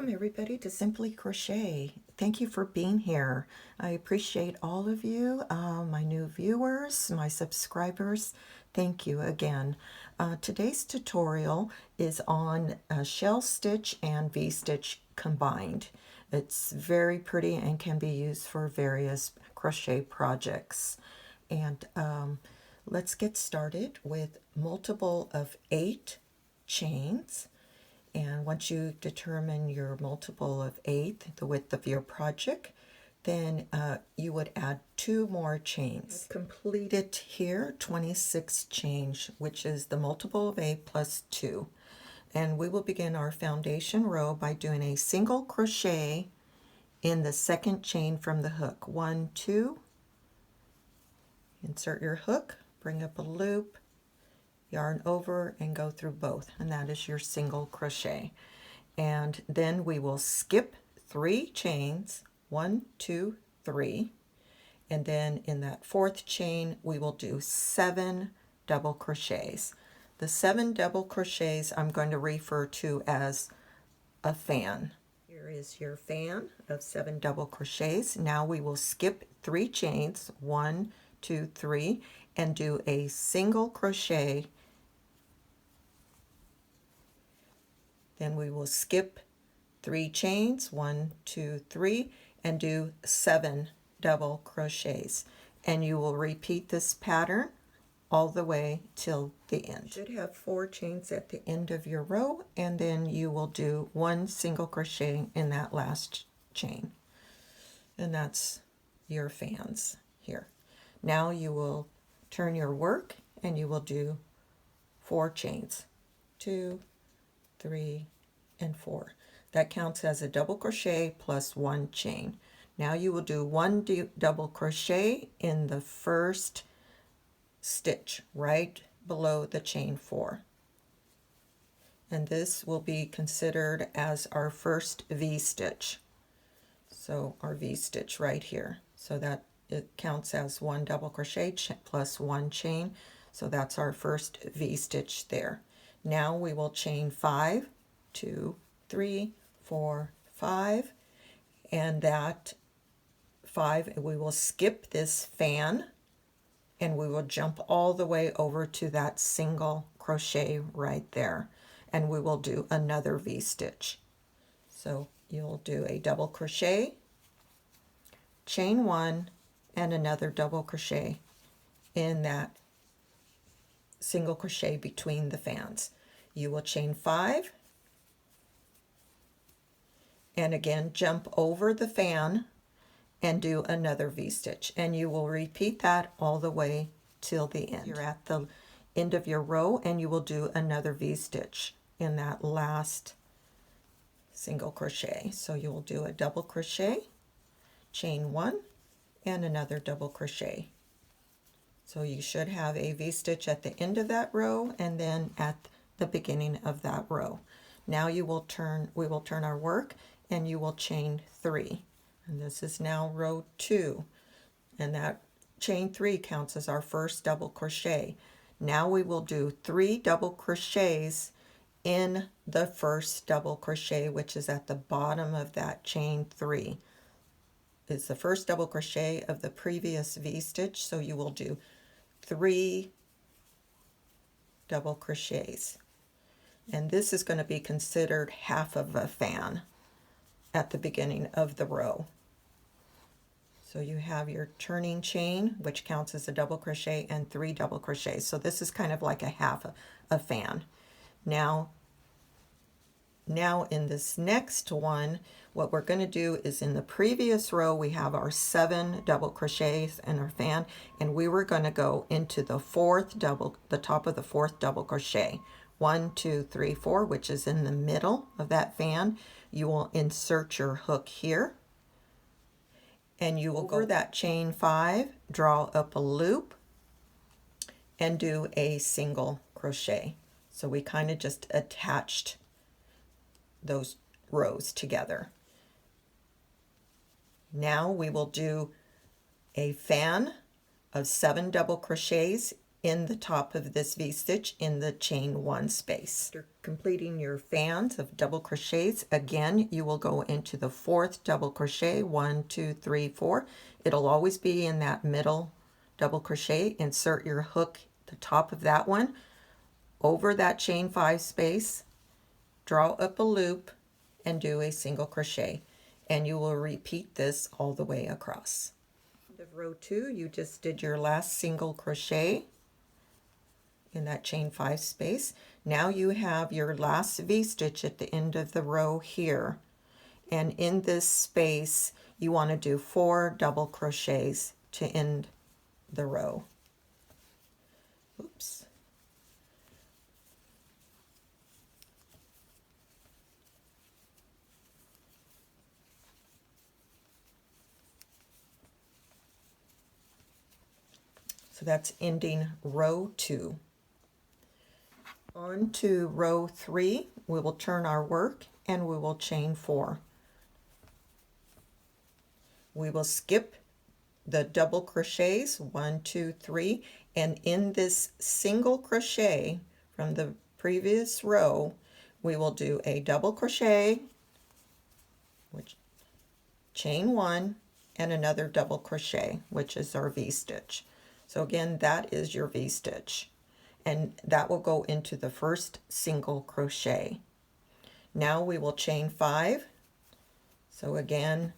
Welcome everybody to Simply Crochet. Thank you for being here. I appreciate all of you, my new viewers, my subscribers. Thank you again. Today's tutorial is on shell stitch and V-stitch combined. It's very pretty and can be used for various crochet projects. And let's get started with multiple of 8 chains. And once you determine your multiple of 8, the width of your project, then you would add 2 more chains. I've completed here 26 chains, which is the multiple of 8 plus 2. And we will begin our foundation row by doing a single crochet in the second chain from the hook. 1, 2, insert your hook, bring up a loop, yarn over and go through both, and that is your single crochet. And then we will skip 3 chains, 1, 2, 3, and then in that 4th chain we will do 7 double crochets. The 7 double crochets I'm going to refer to as a fan. Here is your fan of 7 double crochets. Now we will skip 3 chains, 1, 2, 3, and do a single crochet. Then we will skip 3 chains, 1, 2, 3, and do 7 double crochets. And you will repeat this pattern all the way till the end. You should have 4 chains at the end of your row, and then you will do 1 single crochet in that last chain. And that's your fans here. Now you will turn your work and you will do 4 chains. 2, 3, and 4. That counts as a double crochet plus 1 chain. Now you will do 1 double crochet in the first stitch right below the chain 4. And this will be considered as our first V-stitch. So our V-stitch right here. So that it counts as 1 double crochet plus 1 chain. So that's our first V-stitch there. Now we will chain 5, 2, 3, 4, 5, and that 5 we will skip this fan and we will jump all the way over to that single crochet right there, and we will do another V-stitch. So you'll do a double crochet, chain 1, and another double crochet in that single crochet between the fans. You will chain 5 and again jump over the fan and do another V-stitch, and you will repeat that all the way till the end. You're at the end of your row and you will do another V-stitch in that last single crochet. So you will do a double crochet, chain 1, and another double crochet. So you should have a V-stitch at the end of that row and then at the beginning of that row. Now we will turn our work and you will chain 3. And this is now row 2. And that chain 3 counts as our first double crochet. Now we will do 3 double crochets in the first double crochet, which is at the bottom of that chain 3. It's the first double crochet of the previous V-stitch, so you will do 3 double crochets. And this is going to be considered half of a fan at the beginning of the row. So you have your turning chain, which counts as a double crochet, and 3 double crochets. So this is kind of like a half a fan. Now in this next one, what we're going to do is in the previous row we have our 7 double crochets and our fan, and we were going to go into the top of the 4th double crochet. 1, 2, 3, 4, which is in the middle of that fan. You will insert your hook here, and you will go over that chain 5, draw up a loop, and do a single crochet. So we kind of just attached those rows together. Now we will do a fan of 7 double crochets in the top of this V-stitch in the chain 1 space. After completing your fans of double crochets, again you will go into the 4th double crochet, 1, 2, 3, 4. It'll always be in that middle double crochet. Insert your hook at the top of that one over that chain 5 space, draw up a loop, and do a single crochet, and you will repeat this all the way across. Of row 2, you just did your last single crochet in that chain 5 space. Now you have your last V-stitch at the end of the row here, and in this space you want to do 4 double crochets to end the row. Oops. So that's ending row 2. On to row 3, we will turn our work and we will chain 4. We will skip the double crochets, 1, 2, 3, and in this single crochet from the previous row, we will do a double crochet, which chain 1, and another double crochet, which is our V-stitch. So again, that is your V-stitch, and that will go into the first single crochet. Now we will chain 5. So again,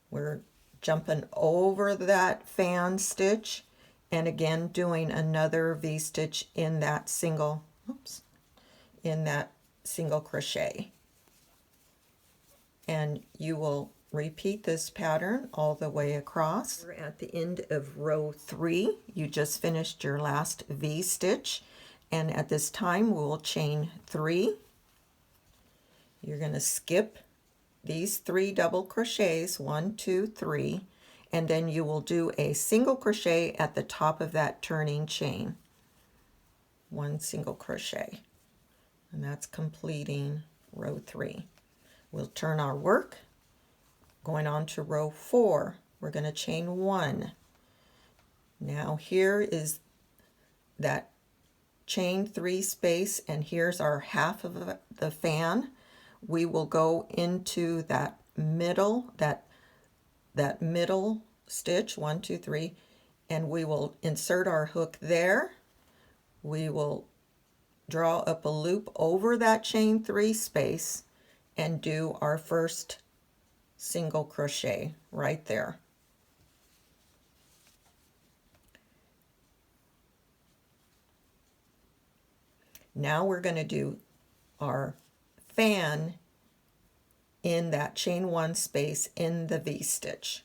we're jumping over that fan stitch and again doing another V-stitch in that single, in that single crochet. And you will repeat this pattern all the way across. We're at the end of row 3. You just finished your last V-stitch, and at this time we will chain 3. You're going to skip these 3 double crochets, 1, 2, 3, and then you will do a single crochet at the top of that turning chain. 1 single crochet, and that's completing row 3. We'll turn our work. Going on to row 4, we're going to chain 1. Now here is that chain 3 space, and here's our half of the fan. We will go into that middle, that middle stitch, 1, 2, 3, and we will insert our hook there. We will draw up a loop over that chain 3 space and do our first single crochet right there. Now we're going to do our fan in that chain 1 space in the V-stitch.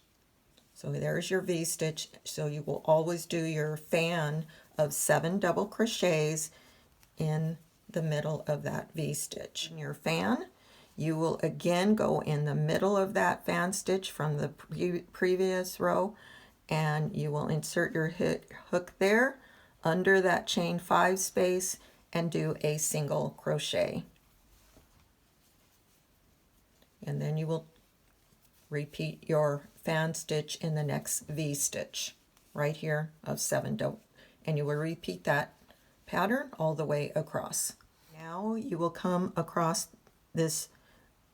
So there's your V-stitch. So you will always do your fan of 7 double crochets in the middle of that V-stitch. In your fan, you will again go in the middle of that fan stitch from the previous row, and you will insert your hook there under that chain 5 space and do a single crochet. And then you will repeat your fan stitch in the next V-stitch right here of 7 double, and you will repeat that pattern all the way across. Now you will come across this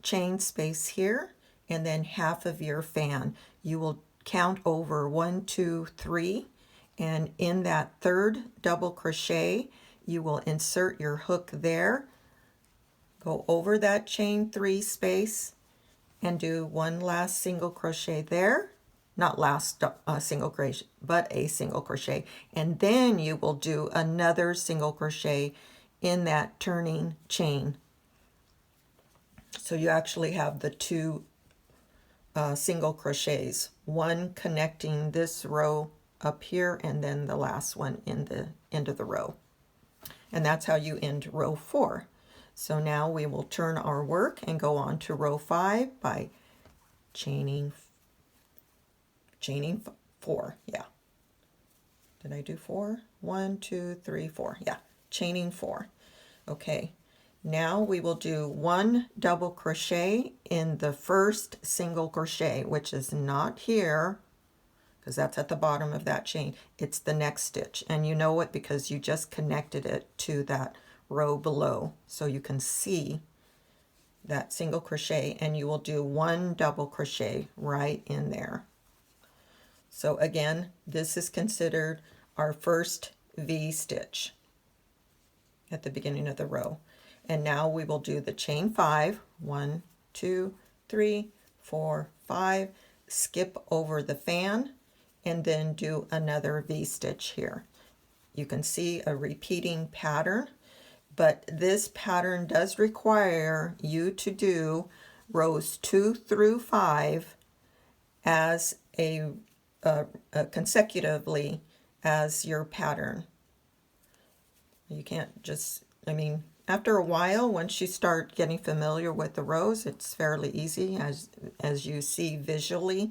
chain space here and then half of your fan. You will count over 1, 2, 3, and in that 3rd double crochet you will insert your hook there, go over that chain 3 space and do 1 last single crochet there, not last single crochet, but a single crochet, and then you will do another single crochet in that turning chain. So you actually have the 2 single crochets, one connecting this row up here and then the last one in the end of the row. And that's how you end row 4. So now we will turn our work and go on to row 5 by chaining 4. Yeah. Did I do 4? 1, 2, 3, 4. Yeah, chaining 4. Okay. Now we will do 1 double crochet in the first single crochet, which is not here because that's at the bottom of that chain. It's the next stitch, and you know it because you just connected it to that row below, so you can see that single crochet, and you will do 1 double crochet right in there. So again, this is considered our first V stitch at the beginning of the row. And now we will do the chain 5, 1, 2, 3, 4, 5, skip over the fan, and then do another V stitch here. You can see a repeating pattern, but this pattern does require you to do rows 2 through 5 as consecutively as your pattern. You can't just, I mean, after a while, once you start getting familiar with the rows, it's fairly easy as you see visually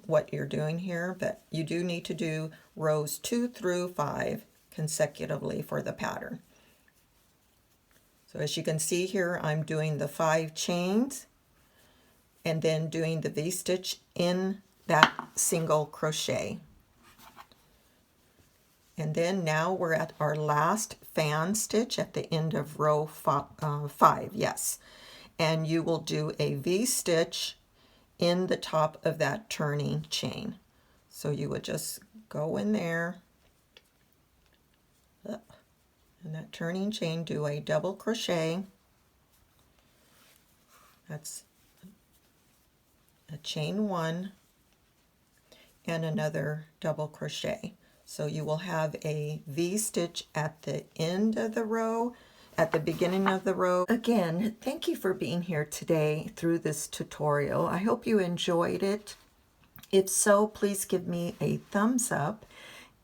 what you're doing here, but you do need to do rows 2 through 5 consecutively for the pattern. So as you can see here, I'm doing the 5 chains and then doing the V-stitch in that single crochet. And then now we're at our last fan stitch at the end of row 5, yes. And you will do a V-stitch in the top of that turning chain. So you would just go in there, in that turning chain, do a double crochet. That's a chain 1 and another double crochet. So you will have a V-stitch at the end of the row, at the beginning of the row. Again, thank you for being here today through this tutorial. I hope you enjoyed it. If so, please give me a thumbs up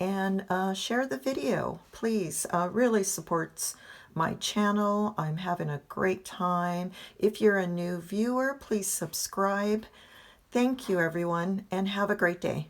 and share the video. Please, really supports my channel. I'm having a great time. If you're a new viewer, please subscribe. Thank you, everyone, and have a great day.